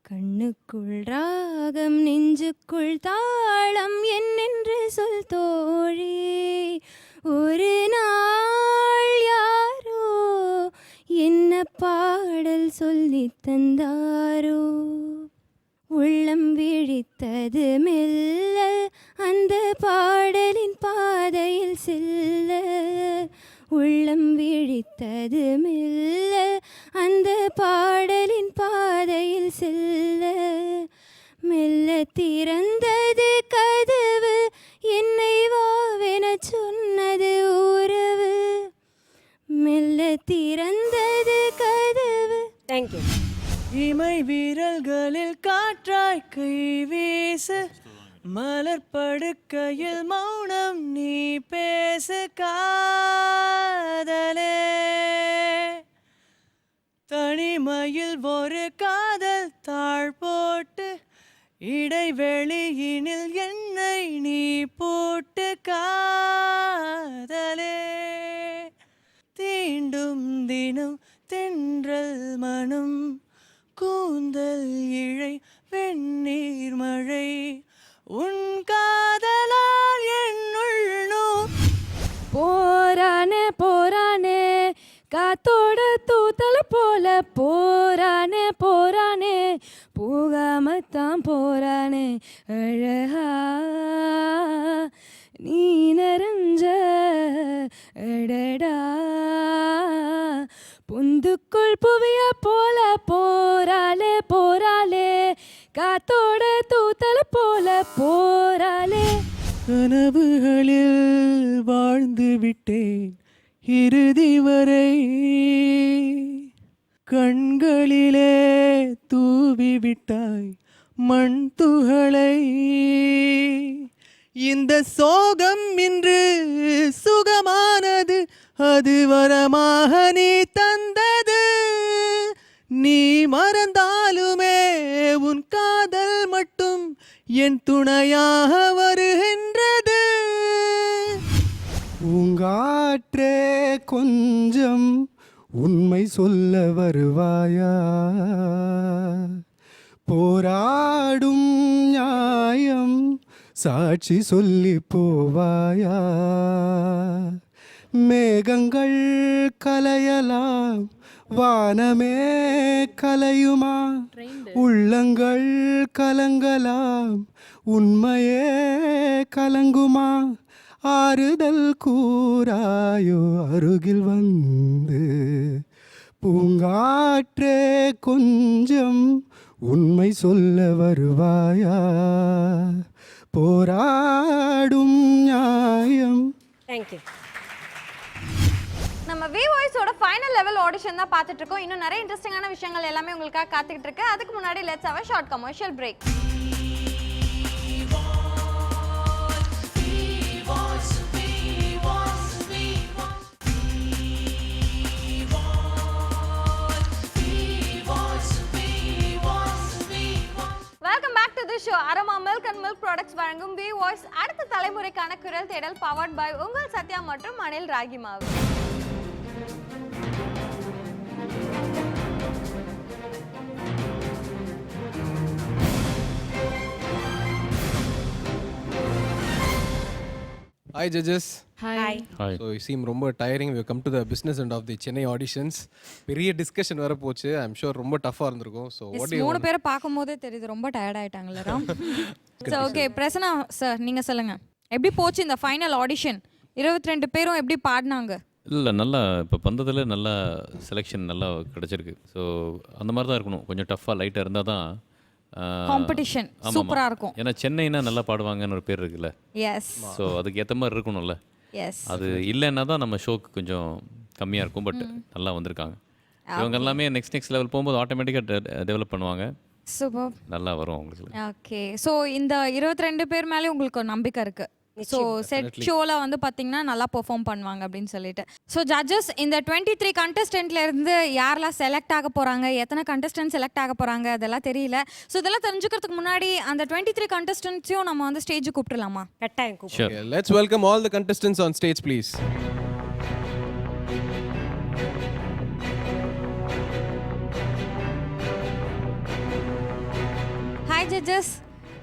கண்ணுக்குள் ராகம் நெஞ்சுக்குள் தாளம் என்னென்று சொல் தோழி ஒரு நாள் யாரோ என்ன பாடல் சொல்லி தந்தாரோ உள்ளம் விழித்தது மெல்ல அந்த பாடலின் பாதையில் செல்ல உள்ளம் விழித்தது மெல்ல அந்த பாடலின் பாதையில் செல்ல மெல்ல திறந்தது கதவு என்னை வாவென சொன்னது உறவு மெல்ல திறந்தது கதவு. தேங்க்யூ. இமை வீரல்களில் காற்றாய் கை வீசு மலர் படுக்கையில் மௌனம் நீ பேசு காதலே தனிமையில் ஒரு காதல் தாழ் போட்டு இடைவெளியினில் என்னை நீ போட்டு காதலே தீண்டும் தினம் தென்றல் மனம் கூந்தல் இழை வெந்நீர் மழை உன் காதலால் என்னுள்ளோ போரானே போரானே காத்தோட தூத்தல போல போரானே போரானே போகாமத்தான் போரானே அழகா நீ நிறைஞ்ச அடடா பொந்துக்குள் புவிய போல போராலே போராலே காத்தோட தூத்தல போல போராலே கனவுகளில் வாழ்ந்து விட்டேன் இறுதி வரை கண்களிலே தூவி விட்டாய் மண் துகளை இந்த சோகம் இன்று சுகமானது அது வரமாக நீ தந்தது நீ மறந்தாலுமே உன் காதல் மட்டும் என் துணையாக வருகின்றது பூங்காற்றே கொஞ்சம் உண்மை சொல்ல வருவாயா போராடும் நியாயம் சாட்சி சொல்லி போவாயா மேகங்கள் கலையலாம் வானமே கலையுமா உள்ளங்கள் கலங்கலாம் உண்மையே கலங்குமா ஆறுதல் கூறாயோ அருகில் வந்து பூங்காற்றே கொஞ்சம் உண்மை சொல்ல வருவாயா போராடும் நியாயம். தேங்க்யூ. நம்ம வி வாய்ஸோட ஃபைனல் லெவல் ஆடிஷன் தான் பார்த்துட்டு இருக்கோம். இன்னும் நிறைய இன்ட்ரெஸ்டிங்கான விஷயங்கள் எல்லாமே உங்களுக்காக காத்துக்கிட்டு இருக்கு. அதுக்கு முன்னாடி let's have a short commercial break. Welcome back to the show. Aroma milk and milk products வழங்கும் வி வாய்ஸ் அடுத்த தலைமுறைக்கான குரல் தேடல் பவர்ட் பை உங்கள் சத்யா மற்றும் அனில் ராகி மாவு. Hi judges. Hi. Hi. So you seem ரொம்ப tiring. We have come to the business end of the Chennai auditions. பெரிய டிஸ்கஷன் வர போச்சு. I'm sure ரொம்ப டஃபா இருந்திருக்கும். So what do you மூணு பேரை பார்க்கும்போதே தெரியுது ரொம்ப டயர்ட் ஆயிட்டாங்கல Ram. So okay Prasanna sir நீங்க சொல்லுங்க. எப்படி போச்சு இந்த ஃபைனல் ஆடிஷன்? 22 பேரும் எப்படி பாடினாங்க? இல்லை நல்லா இப்போ பந்தத்தில் நல்லா செலெக்ஷன் நல்லா கிடச்சிருக்கு. ஸோ அந்த மாதிரி தான் இருக்கணும். கொஞ்சம் டஃப்பாக லைட்டாக இருந்தால் தான் காம்படிஷன் சூப்பரா இருக்கும். ஏன்னா சென்னைனா நல்லா பாடுவாங்கன்னு ஒரு பேர் இருக்குல்ல. எஸ். ஸோ அதுக்கு ஏற்ற மாதிரி இருக்கணும்ல. எஸ். அது இல்லைன்னா தான் நம்ம ஷோக்கு கொஞ்சம் கம்மியாக இருக்கும். பட் நல்லா வந்திருக்காங்க. இவங்க எல்லாமே நெக்ஸ்ட் லெவல் போகும்போது ஆட்டோமேட்டிக்காக டெவலப் பண்ணுவாங்க. சூப்பர். நல்லா வரும் உங்களுக்கு. ஓகே. ஸோ இந்த 22 பேர் மேலே உங்களுக்கு ஒரு நம்பிக்கை இருக்கு. ஸோ செட் ஷோவில் வந்து பார்த்தீங்கன்னா நல்லா பெர்ஃபார்ம் பண்ணுவாங்க அப்படின்னு சொல்லிட்டு. ஸோ ஜட்ஜஸ், இந்த 23 contestant-ல இருந்து யாரெல்லாம் செலக்ட் ஆக போகிறாங்க, எத்தனை contestant செலக்ட் ஆக போகிறாங்க அதெல்லாம் தெரியல. ஸோ இதெல்லாம் தெரிஞ்சுக்கிறதுக்கு முன்னாடி அந்த 23 contestants-ஐயும் நம்ம வந்து ஸ்டேஜுக்கு கூப்பிட்டுலாமா? கட்டாயம் கூப்பிடுங்க. Okay, let's welcome all the contestants on stage, please. Hi judges,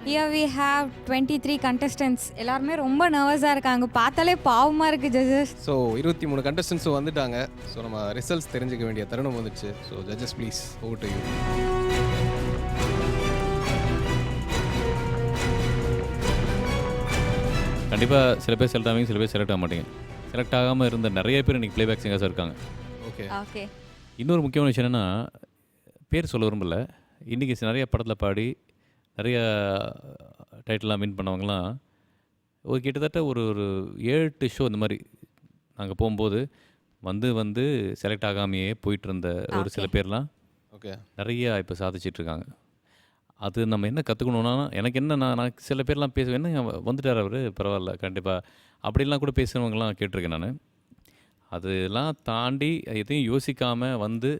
here we have 23 contestants. எல்லாருமே ரொம்ப நர்வஸாக இருக்காங்க, பார்த்தாலே பாவமாக இருக்குது ஜட்ஜஸ். ஸோ 23 contestants வந்துட்டாங்க. ஸோ நம்ம ரிசல்ட்ஸ் தெரிஞ்சுக்க வேண்டிய தருணம் வந்துச்சு. So judges please, over to you. கண்டிப்பாக சில பேர் செலக்ட் ஆவீங்க, சில பேர் செலக்ட் ஆக மாட்டீங்க. செலக்ட் ஆகாமல் இருந்த நிறைய பேர் இன்றைக்கி ப்ளேபேக் சிங்கர்ஸாக இருக்காங்க. Okay okay. இன்னொரு முக்கியமான விஷயம் என்னென்னா, பேர் சொல்ல விரும்பல, இன்றைக்கி நிறைய படத்தில் பாடி நிறைய டைட்டிலாம் வின் பண்ணவங்களாம் ஒரு கிட்டத்தட்ட ஒரு 7-8 ஷோ இந்த மாதிரி நாங்கள் போகும்போது வந்து செலக்ட் ஆகாமையே போயிட்டு இருந்த ஒரு சில பேர்லாம் ஓகே நிறைய இப்போ சாதிச்சிட்ருக்காங்க. அது நம்ம என்ன கற்றுக்கணுன்னா, எனக்கு என்ன நான் சில பேர்லாம் பேசுவேன், என்ன வந்துட்டார் அவர், பரவாயில்ல கண்டிப்பாக அப்படிலாம் கூட பேசுகிறவங்களாம் கேட்டிருக்கேன் நான். அதெல்லாம் தாண்டி எதையும் யோசிக்காமல் வந்து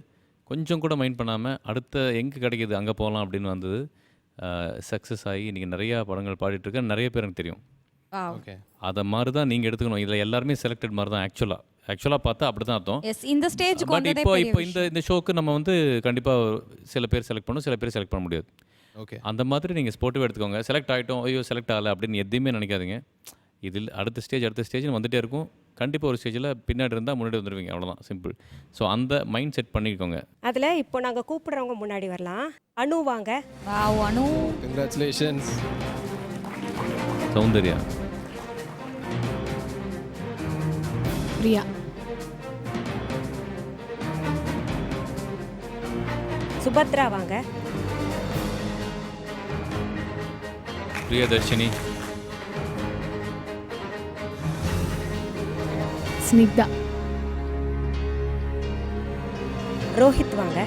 கொஞ்சம் கூட மைண்ட் பண்ணாமல் அடுத்த எங்கே கிடைக்கிது அங்கே போகலாம் அப்படின்னு வந்தது சக்ஸஸ் ஆகி இன்றைக்கி நிறையா படங்கள் பாடிட்டுருக்கேன். நிறைய பேர் எனக்கு தெரியும். ஓகே, அதை மாதிரி தான் நீங்கள் எடுத்துக்கணும். இதில் எல்லாருமே செலக்டட் மாதிரி தான். ஆக்சுவலாக பார்த்தா அப்படி தான் அர்த்தம். எஸ், இந்த ஸ்டேஜுக்கு பட் வந்ததே இப்போ பெரிய இப்போ இந்த ஷோக்கு நம்ம வந்து கண்டிப்பாக சில பேர் செலக்ட் பண்ணணும், சில பேர் செலக்ட் பண்ண முடியாது. ஓகே. அந்த மாதிரி நீங்கள் ஸ்போர்ட்டிவாக எடுத்துக்கோங்க. செலக்ட் ஆகிட்டோம், ஐயோ செலக்ட் ஆகலை அப்படின்னு எதையுமே நினைக்காதீங்க. இதில் அடுத்த ஸ்டேஜ்னு வந்துகிட்டே இருக்கும். கண்டிப்பாக ஒரு ஸ்டேஜில் பின்னாடி இருந்தால் முன்னாடி வந்துடுவீங்க, அவ்வளோதான், சிம்பிள். ஸோ அந்த மைண்ட் செட் பண்ணிக்கோங்க. அதில் இப்போ நாங்கள் கூப்பிடுறவங்க முன்னாடி வரலாம். அனு வாங்க. வாவ், அனு. கங்க்ராச்சுலேஷன்ஸ். சௌந்தர்யா. பிரியா. சுபத்ரா வாங்க. பிரியதர்ஷினி. ஸ்னிக்தா. ரோஹித் வாங்க.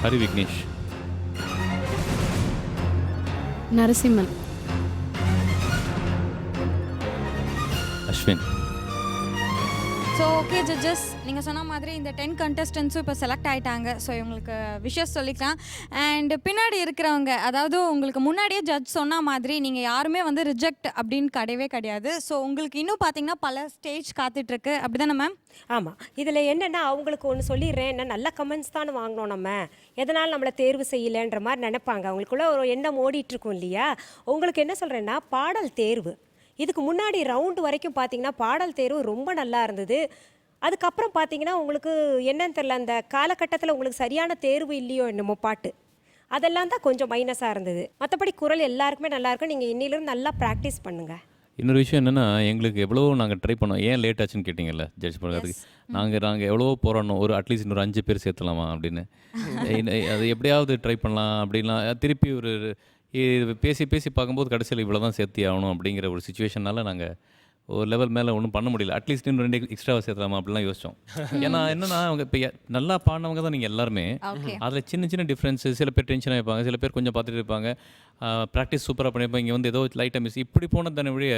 Hari Vignesh. Narasimhan. Ashwin. So okay judges, நீங்கள் சொன்ன மாதிரி இந்த 10 contestants-ம் இப்போ செலக்ட் ஆகிட்டாங்க. ஸோ இவங்களுக்கு விஷஸ் சொல்லிக்கலாம். அண்ட் பின்னாடி இருக்கிறவங்க, அதாவது உங்களுக்கு முன்னாடியே ஜட்ஜ் சொன்ன மாதிரி நீங்கள் யாருமே வந்து ரிஜெக்ட் அப்படின்னு கிடையாது. ஸோ உங்களுக்கு இன்னும் பார்த்தீங்கன்னா பல ஸ்டேஜ் காத்துட்ருக்கு, அப்படி தானே மேம்? ஆமாம், இதில் என்னென்னா அவங்களுக்கு ஒன்று சொல்லிடுறேன், என்ன நல்ல கமெண்ட்ஸ் தான் வாங்கினோம், நம்ம எதனால் நம்மளை தேர்வு செய்யலைன்ற மாதிரி நினைப்பாங்க. அவங்களுக்குள்ள ஒரு எண்ணம் ஓடிட்டுருக்கும் இல்லையா. உங்களுக்கு என்ன சொல்கிறேன்னா, பாடல் தேர்வு இதுக்கு முன்னாடி ரவுண்டு வரைக்கும் பார்த்தீங்கன்னா பாடல் தேர்வு ரொம்ப நல்லா இருந்தது. அதுக்கப்புறம் பார்த்தீங்கன்னா உங்களுக்கு என்னன்னு தெரில, அந்த காலகட்டத்தில் உங்களுக்கு சரியான தேர்வு இல்லையோ என்னமோ பாட்டு, அதெல்லாம் தான் கொஞ்சம் மைனஸாக இருந்தது. மற்றபடி குரல் எல்லாருக்குமே நல்லாயிருக்கும். நீங்கள் இன்னிலிருந்து நல்லா ப்ராக்டிஸ் பண்ணுங்கள். இன்னொரு விஷயம் என்னென்னா, எங்களுக்கு எவ்வளோ நாங்கள் ட்ரை பண்ணோம். ஏன் லேட் ஆச்சுன்னு கேட்டிங்கல்ல ஜட்ஜ் பண்ணுறதுக்கு. நாங்கள் எவ்வளோ போராடணும், ஒரு அட்லீஸ்ட் இன்னொரு 5 பேர் சேர்த்துலாமா அப்படின்னு. அது எப்படியாவது ட்ரை பண்ணலாம் அப்படின்லாம் திருப்பி ஒரு பேசி பார்க்கும்போது கடைசியில் இவ்வளோ தான் சேர்த்தி ஆகணும் அப்படிங்கிற ஒரு சுச்சுவேஷனால் நாங்கள் ஒரு லெவல் மேலே ஒன்றும் பண்ண முடியல. அட்லீஸ்ட் இன்னும் 2 எக்ஸ்ட்ராவாக சேர்த்தலாமா அப்படிலாம் யோசித்தோம். ஏன்னா என்னென்னா, அவங்க இப்போ நல்லா பாடினவங்க தான் நீங்கள் எல்லாருமே. அதில் சின்ன டிஃப்ரென்ஸு, சில பேர் டென்ஷனாக இருப்பாங்க, சில பேர் கொஞ்சம் பார்த்துட்டு இருப்பாங்க, ப்ராக்டிஸ் சூப்பராக பண்ணியிருப்பாங்க, இங்கே வந்து ஏதோ லைட்டாக மிஸ் இப்படி போனது தானே வழிய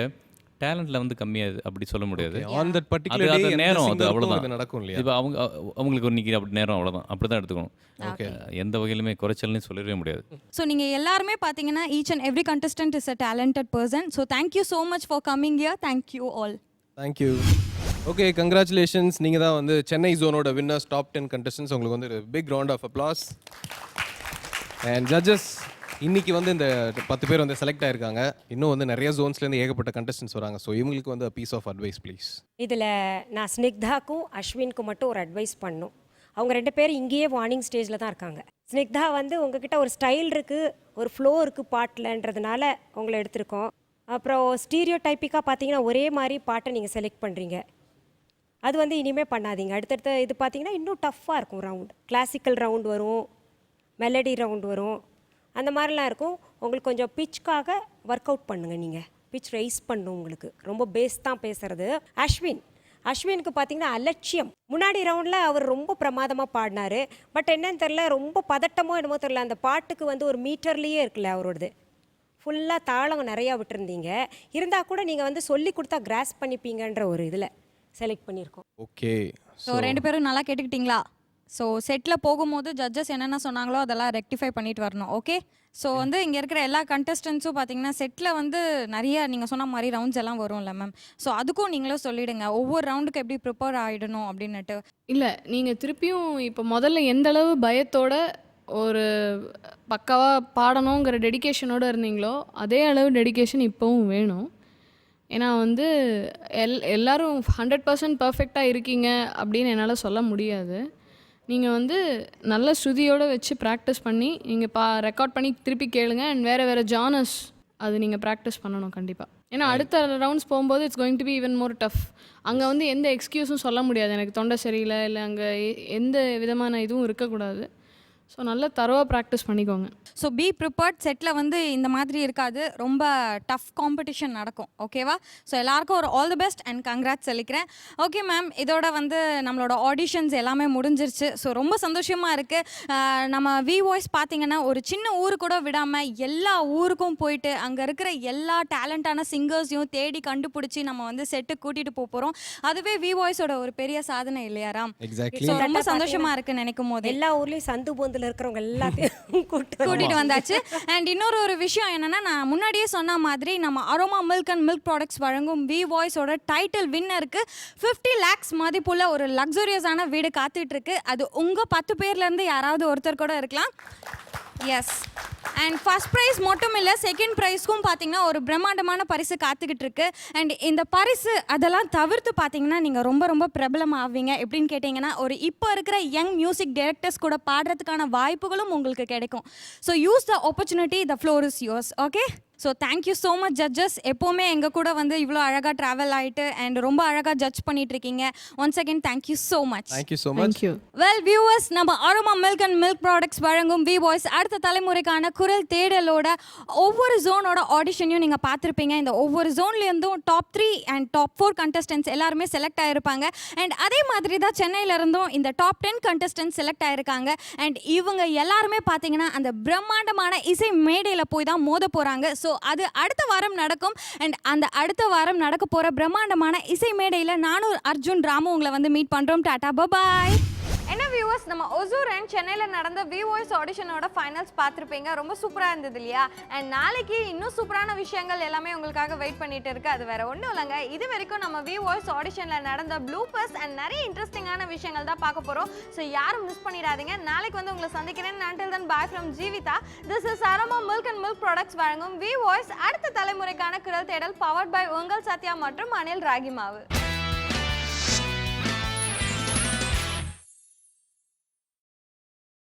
டேலண்ட்டில் வந்து கம்மியாது அப்படி சொல்ல முடியாது. ஆன் தட் பர்టిక్యులர் டே நேரம் அது அவ்வளோதான் நடக்கும் இல்லையா. இப்போ அவங்களுக்கு இன்னைக்கு அப்படி நேரம் அவ்வளோதான், அப்படி தான் எடுத்துக்கணும். ஓகே, எந்த வகையிலுமே குறைச்சல்னு சொல்லவே முடியாது. ஸோ நீங்கள் எல்லாருமே பார்த்தீங்கன்னா each and every contestant is a talented person. So thank you so much for coming here. Thank you all. Thank you. Okay, congratulations. நீங்கள் தான் வந்து சென்னை ஜோனோட வின்னர்ஸ், டாப் 10 contestants. உங்களுக்கு வந்து ஒரு big round of applause. And judges, இன்றைக்கி வந்து இந்த 10 பேர் வந்து செலக்ட் ஆகிருக்காங்க. இன்னும் வந்து நிறைய ஜோன்ஸ்லேருந்து ஏகப்பட்ட contestants வராங்க. ஸோ இவங்களுக்கு வந்து பீஸ் ஆஃப் அட்வைஸ் ப்ளீஸ். இதில் நான் ஸ்னிக்தாக்கும் அஸ்வினுக்கும் மட்டும் ஒரு அட்வைஸ் பண்ணணும். அவங்க 2 பேரும் இங்கேயே வார்னிங் ஸ்டேஜில் தான் இருக்காங்க. ஸ்னிக்தா வந்து உங்ககிட்ட ஒரு ஸ்டைல் இருக்குது, ஒரு ஃப்ளோ இருக்குது பாட்டில்ன்றதுனால உங்களை எடுத்திருக்கோம். அப்புறம் ஸ்டீரியோ டைப்பிக்காக பார்த்தீங்கன்னா ஒரே மாதிரி பாட்டை நீங்கள் செலக்ட் பண்ணுறீங்க. அது வந்து இனிமேல் பண்ணாதீங்க. அடுத்தடுத்த இது பார்த்தீங்கன்னா இன்னும் டஃப்பாக இருக்கும். ரவுண்ட் கிளாசிக்கல் ரவுண்ட் வரும், மெலடி ரவுண்ட் வரும், அந்த மாதிரிலாம் இருக்கும். உங்களுக்கு கொஞ்சம் பிச்சுக்காக ஒர்க் அவுட் பண்ணுங்கள். நீங்கள் பிச் ரைஸ் பண்ணும், உங்களுக்கு ரொம்ப பேஸ் தான் பேசுகிறது. அஸ்வின், அஸ்வினுக்கு பார்த்தீங்கன்னா அலட்சியம். முன்னாடி ரவுண்டில் அவர் ரொம்ப பிரமாதமாக பாடினார். பட் என்னன்னு தெரில, ரொம்ப பதட்டமோ என்னமோ தெரில, அந்த பாட்டுக்கு வந்து ஒரு மீட்டர்லேயே இருக்குல்ல அவரோடது. ஃபுல்லாக தாளம் நிறையா விட்டுருந்தீங்க. இருந்தால் கூட நீங்கள் வந்து சொல்லி கொடுத்தா கிராஸ் பண்ணிப்பீங்கன்ற ஒரு இதில் செலக்ட் பண்ணியிருக்கோம். ஓகே. ஸோ 2 பேரும் நல்லா கேட்டுக்கிட்டீங்களா? ஸோ செட்டில் போகும்போது ஜட்ஜஸ் என்னென்ன சொன்னாங்களோ அதெல்லாம் ரெக்டிஃபை பண்ணிட்டு வரணும். ஓகே. ஸோ வந்து இங்கே இருக்கிற எல்லா கண்டஸ்டன்ஸும் பார்த்தீங்கன்னா செட்டில் வந்து நிறைய நீங்கள் சொன்ன மாதிரி ரவுண்ட்ஸ் எல்லாம் வரும்ல மேம். ஸோ அதுக்கும் நீங்களும் சொல்லிவிடுங்க, ஒவ்வொரு ரவுண்டுக்கு எப்படி ப்ரிப்பேர் ஆகிடணும் அப்படின்னுட்டு. இல்லை, நீங்கள் திருப்பியும் இப்போ முதல்ல எந்த அளவு பயத்தோட ஒரு பக்காவாக பாடணுங்கிற டெடிகேஷனோடு இருந்தீங்களோ அதே அளவு டெடிகேஷன் இப்போவும் வேணும். ஏன்னா வந்து எல்லோரும் 100% பர்ஃபெக்டாக இருக்கீங்க அப்படின்னு என்னால் சொல்ல முடியாது. நீங்கள் வந்து நல்ல ஸ்ருதியோடு வச்சு ப்ராக்டிஸ் பண்ணி நீங்கள் ரெக்கார்ட் பண்ணி திருப்பி கேளுங்க. அண்ட் வேறு ஜானர்ஸ் அது நீங்கள் ப்ராக்டிஸ் பண்ணணும் கண்டிப்பாக. ஏன்னா அடுத்த ரவுண்ட்ஸ் போகும்போது it's going to be even more tough. அங்கே வந்து எந்த எக்ஸ்கியூஸும் சொல்ல முடியாது, எனக்கு தொண்டை சரியில்லை இல்லை அங்கே எந்த விதமான இதுவும் இருக்கக்கூடாது. ஸோ நல்லா தரோவாக ப்ராக்டிஸ் பண்ணிக்கோங்க. So be prepared. செட்டில் வந்து இந்த மாதிரி இருக்காது, ரொம்ப டஃப் காம்படிஷன் நடக்கும். ஓகேவா? ஸோ எல்லாருக்கும் ஒரு all the best and congrats சொல்லிக்கிறேன். ஓகே மேம், இதோட வந்து நம்மளோட ஆடிஷன்ஸ் எல்லாமே முடிஞ்சிருச்சு. ஸோ ரொம்ப சந்தோஷமாக இருக்குது. நம்ம வி வாய்ஸ் பார்த்தீங்கன்னா ஒரு சின்ன ஊரு கூட விடாமல் எல்லா ஊருக்கும் போயிட்டு அங்கே இருக்கிற எல்லா டேலண்டான சிங்கர்ஸையும் தேடி கண்டுபிடிச்சி நம்ம வந்து செட்டுக்கு கூட்டிகிட்டு போகிறோம். அதுவே வி வாய்ஸோட ஒரு பெரிய சாதனை இல்லையா ராம்? எக்ஸாக்ட்லி. ஸோ ரொம்ப சந்தோஷமாக இருக்குது நினைக்கும் போது. எல்லா ஊர்லேயும் சந்து போந்து இருக்கிறவங்க எல்லாத்தையும் கூட்டிட்டு வந்தாச்சு. அண்ட் இன்னொரு விஷயம் என்னன்னா, நான் முன்னாடியே சொன்ன மாதிரி நம்ம Aroma milk and milk products வழங்கும் வி வாய்ஸோட டைட்டில் வின்னருக்கு 50 lakhs மதிப்புள்ள ஒரு லக்ஸூரியஸான வீடு காத்துட்டு இருக்கு. அது உங்க 10 பேர்லேருந்து யாராவது ஒருத்தர் கூட இருக்கலாம். எஸ். அண்ட் ஃபர்ஸ்ட் ப்ரைஸ் மட்டும் இல்லை, செகண்ட் ப்ரைஸ்க்கும் பார்த்தீங்கன்னா ஒரு பிரம்மாண்டமான பரிசு காத்துக்கிட்டு இருக்கு. அண்ட் இந்த பரிசு அதெல்லாம் தவிர்த்து பார்த்தீங்கன்னா நீங்கள் ரொம்ப பிரபலம் ஆவீங்க. எப்படின்னு கேட்டிங்கன்னா, ஒரு இப்போ இருக்கிற யங் மியூசிக் டைரக்டர்ஸ் கூட பாடுறதுக்கான வாய்ப்புகளும் உங்களுக்கு கிடைக்கும். So use the opportunity, the floor is yours. Okay. So thank you so much judges. எப்போவுமே எங்கள் கூட வந்து இவ்வளோ அழகாக ட்ராவல் ஆகிட்டு அண்ட் ரொம்ப அழகாக ஜட்ஜ் பண்ணிட்டு இருக்கீங்க. Once again thank you so much. Thank you so much. Well viewers, நம்ம Aroma milk and milk products வழங்கும் வி வாய்ஸ் அடுத்த தலைமுறைக்கான குரல் தேடலோட ஒவ்வொரு ஜோனோட ஆடிஷனையும் நீங்கள் பார்த்துருப்பீங்க. இந்த ஒவ்வொரு ஜோன்லேருந்தும் டாப் 3 அண்ட் டாப் 4 கண்டஸ்டன்ஸ் எல்லாருமே செலக்ட் ஆகிருப்பாங்க. அண்ட் அதே மாதிரி தான் சென்னையிலேருந்தும் இந்த டாப் 10 கண்டஸ்டன்ஸ் செலக்ட் ஆகிருக்காங்க. அண்ட் இவங்க எல்லாருமே பார்த்தீங்கன்னா அந்த பிரம்மாண்டமான இசை மேடையில் போய் தான் மோத போகிறாங்க. ஸோ அது அடுத்த வாரம் நடக்கும். அண்ட் அந்த அடுத்த வாரம் நடக்க போகிற பிரம்மாண்டமான இசை மேடையில் நானும் அர்ஜுன் ராமு உங்களை வந்து மீட் பண்ணுறோம். டாடா பாய். என்ன வியூவர்ஸ், நம்ம ஒசூர் அண்ட் சென்னையில் நடந்த வி வாய்ஸ் ஆடிஷனோட ஃபைனல்ஸ் பார்த்துருப்பீங்க. ரொம்ப சூப்பராக இருந்தது இல்லையா? அண்ட் நாளைக்கு இன்னும் சூப்பரான விஷயங்கள் எல்லாமே உங்களுக்காக வெயிட் பண்ணிட்டு இருக்கு. அது வேற ஒன்றும் இல்லைங்க, இது வரைக்கும் நம்ம வி வாய்ஸ் ஆடிஷனில் நடந்த ப்ளூபர்ஸ் அண்ட் நிறைய இன்ட்ரெஸ்டிங்கான விஷயங்கள் தான் பார்க்க போகிறோம். ஸோ யாரும் மிஸ் பண்ணிடாதீங்க. நாளைக்கு வந்து உங்களை சந்திக்கிறேன். until then bye from Jeevitha. This is Aroma Milk and Milk Products வழங்கும் வி வாய்ஸ் அடுத்த தலைமுறைக்கான குரல் தேடல், பவர்ட் பை உங்கள் சத்யா மற்றும் அனில் ராகிமாவு.